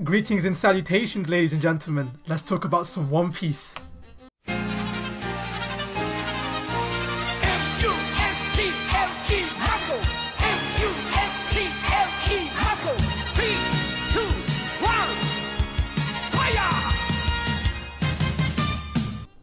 Greetings and salutations, ladies and gentlemen. Let's talk about some One Piece.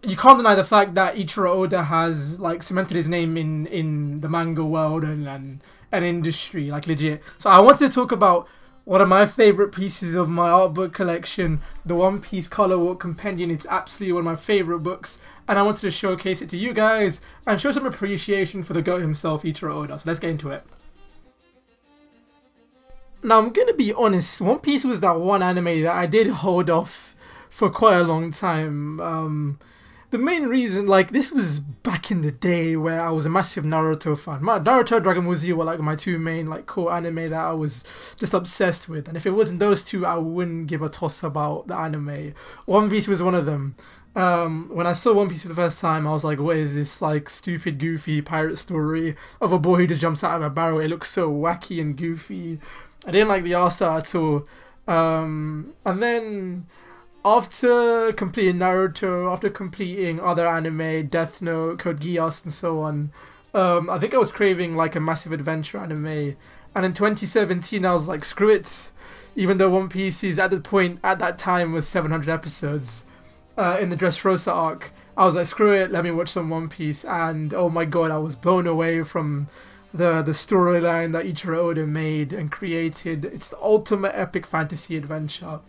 You can't deny the fact that Ichiro Oda has like cemented his name in the manga world and industry, like legit. So I wanted to talk about one of my favourite pieces of my art book collection, the One Piece Colour Compendium. It's absolutely one of my favourite books, and I wanted to showcase it to you guys and show some appreciation for the GOAT himself, Ichiro Oda. So let's get into it. Now, I'm going to be honest, One Piece was that one anime that I did hold off for quite a long time. The main reason, like, this was back in the day where I was a massive Naruto fan. Naruto and Dragon Ball Z were like my two main like core anime that I was just obsessed with. And if it wasn't those two, I wouldn't give a toss about the anime. One Piece was one of them. When I saw One Piece for the first time, I was like, what is this like stupid, goofy pirate story of a boy who just jumps out of a barrel? It looks so wacky and goofy. I didn't like the art style at all. And then after completing Naruto, after completing other anime, Death Note, Code Geass, and so on, I think I was craving like a massive adventure anime. And in 2017, I was like, screw it. Even though One Piece is at that time was 700 episodes in the Dressrosa arc, I was like, screw it, let me watch some One Piece. And oh my god, I was blown away from the storyline that Ichiro Oda made and created. It's the ultimate epic fantasy adventure.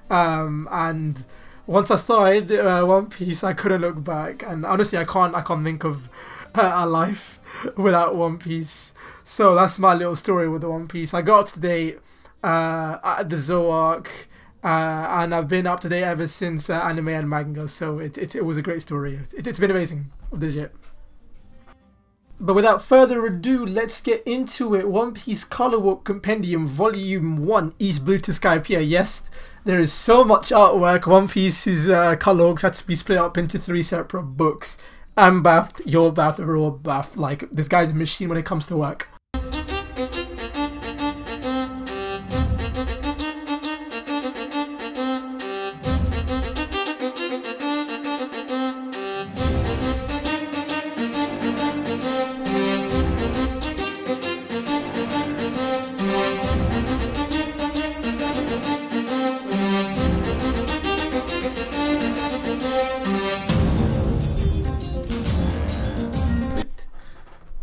And once I started One Piece, I couldn't look back, and honestly, I can't think of a life without One Piece. So that's my little story with the One Piece. I got up to date at the Zou arc, and I've been up to date ever since anime and manga. So it was a great story. It's been amazing, legit. But without further ado, let's get into it. One Piece Colour Compendium Volume 1, East Blue to Skypiea. Yes, there is so much artwork. One Piece's colour had to be split up into 3 separate books. I'm baffed, you're baffed, we're all baffed. Like, this guy's a machine when it comes to work.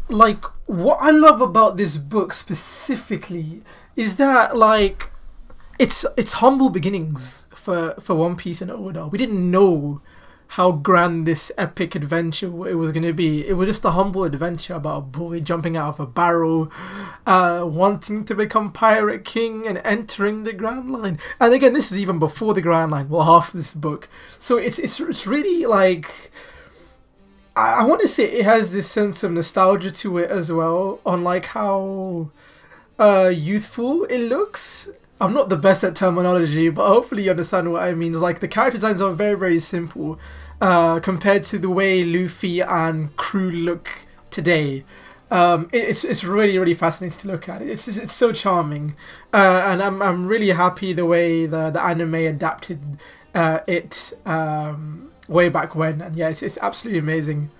Like, what I love about this book specifically is that, like, it's humble beginnings for One Piece and Oda. We didn't know how grand this epic adventure it was going to be. It was just a humble adventure about a boy jumping out of a barrel, wanting to become Pirate King and entering the Grand Line. And again, this is even before the Grand Line, well, half this book. So it's really like, I want to say it has this sense of nostalgia to it as well, on like how youthful it looks. I'm not the best at terminology, but hopefully you understand what I mean. It's like the character designs are very, very simple compared to the way Luffy and crew look today. It's really, really fascinating to look at. It's so charming, and I'm really happy the way the anime adapted it way back when. And yeah, it's absolutely amazing.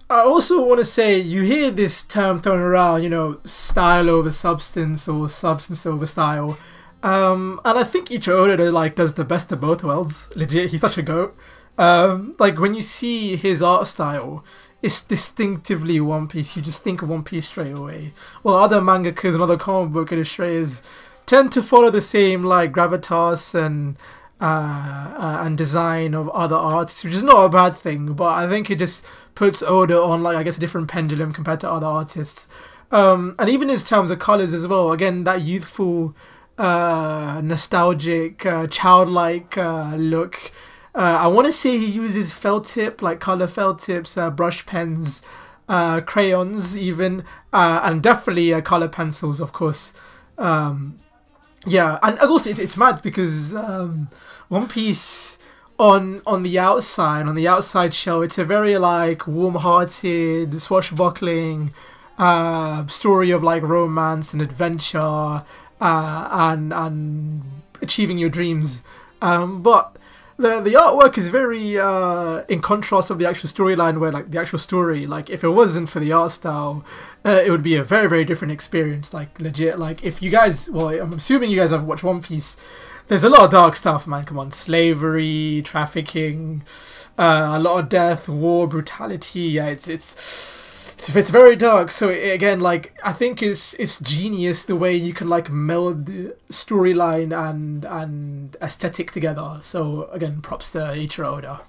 I also want to say, you hear this term thrown around, you know, style over substance or substance over style. And I think Ichiro Oda like does the best of both worlds. Legit, he's such a goat. Like when you see his art style, it's distinctively One Piece. You just think of One Piece straight away. Well, other mangakas and other comic book illustrators tend to follow the same like gravitas and and design of other artists, which is not a bad thing, but I think it just puts Oda on, like, I guess, a different pendulum compared to other artists. And even in terms of colours as well, again, that youthful, nostalgic, childlike look. I want to say he uses felt tip, like colour felt tips, brush pens, crayons even, and definitely colour pencils, of course. Yeah, and also it's mad because One Piece on the outside shell, it's a very like warm-hearted, swashbuckling story of like romance and adventure and achieving your dreams. But the artwork is very in contrast of the actual storyline, where like the actual story, like if it wasn't for the art style, it would be a very, very different experience. Like legit, like if you guys, well, I'm assuming you guys have watched One Piece, there's a lot of dark stuff, man. Come on, slavery, trafficking, a lot of death, war, brutality. Yeah, it's very dark. So again, like I think it's genius the way you can like meld the storyline and aesthetic together. So again, props to Eiichiro Oda.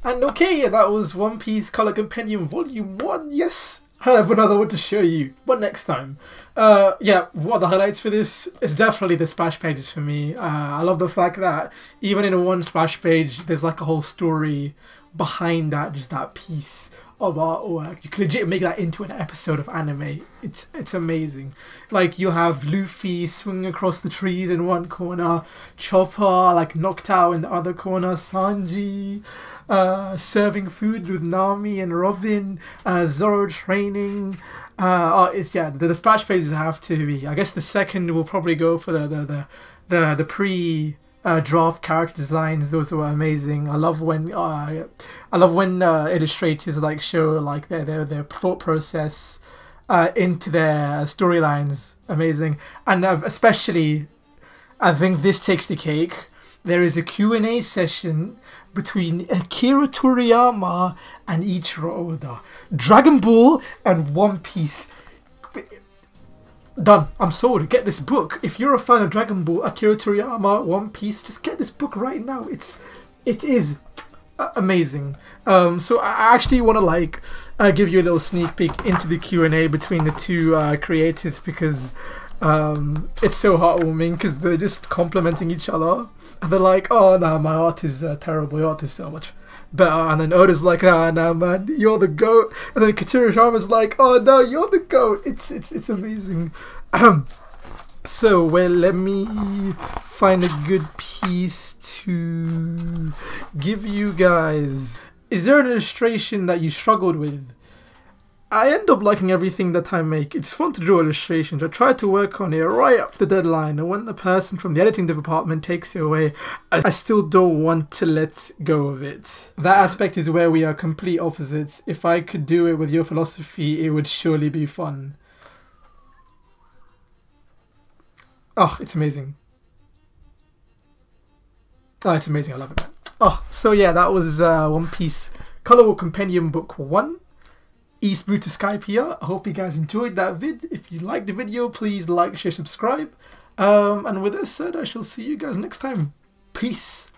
And okay, that was One Piece Colour Compendium Volume 1, yes! I have another one to show you, but next time. Yeah, what are the highlights for this? It's definitely the splash pages for me. I love the fact that even in a one splash page, there's like a whole story behind that, just that piece of artwork. You can legit make that into an episode of anime. It's amazing. Like you'll have Luffy swinging across the trees in one corner, Chopper like knocked out in the other corner, Sanji serving food with Nami and Robin, Zoro training. It's yeah, the splash pages have to be. I guess the second will probably go for the pre draft character designs. Those were amazing. I love when illustrators like show like their thought process into their storylines. Amazing. And especially, I think this takes the cake. There is a Q&A session between Akira Toriyama and Eiichiro Oda. Dragon Ball and One Piece. Done. I'm sold. Get this book. If you're a fan of Dragon Ball, Akira Toriyama, One Piece, just get this book right now. It is amazing. So I actually want to like give you a little sneak peek into the Q&A between the two creators, because it's so heartwarming, because they're just complimenting each other. And they're like, oh no, my art is terrible, your art is so much better. And then Oda's like, oh no man, you're the GOAT. And then Toriyama's like, oh no, you're the GOAT. It's amazing. So, well, let me find a good piece to give you guys. Is there an illustration that you struggled with? I end up liking everything that I make. It's fun to draw illustrations. I try to work on it right up to the deadline, and when the person from the editing department takes it away, I still don't want to let go of it. That aspect is where we are complete opposites. If I could do it with your philosophy, it would surely be fun. Oh, it's amazing. Oh, it's amazing. I love it, man. Oh, so yeah, that was One Piece Colour Compendium Book 1. East Blue to Skype here. I hope you guys enjoyed that vid. If you liked the video, please like, share, subscribe. And with that said, I shall see you guys next time. Peace.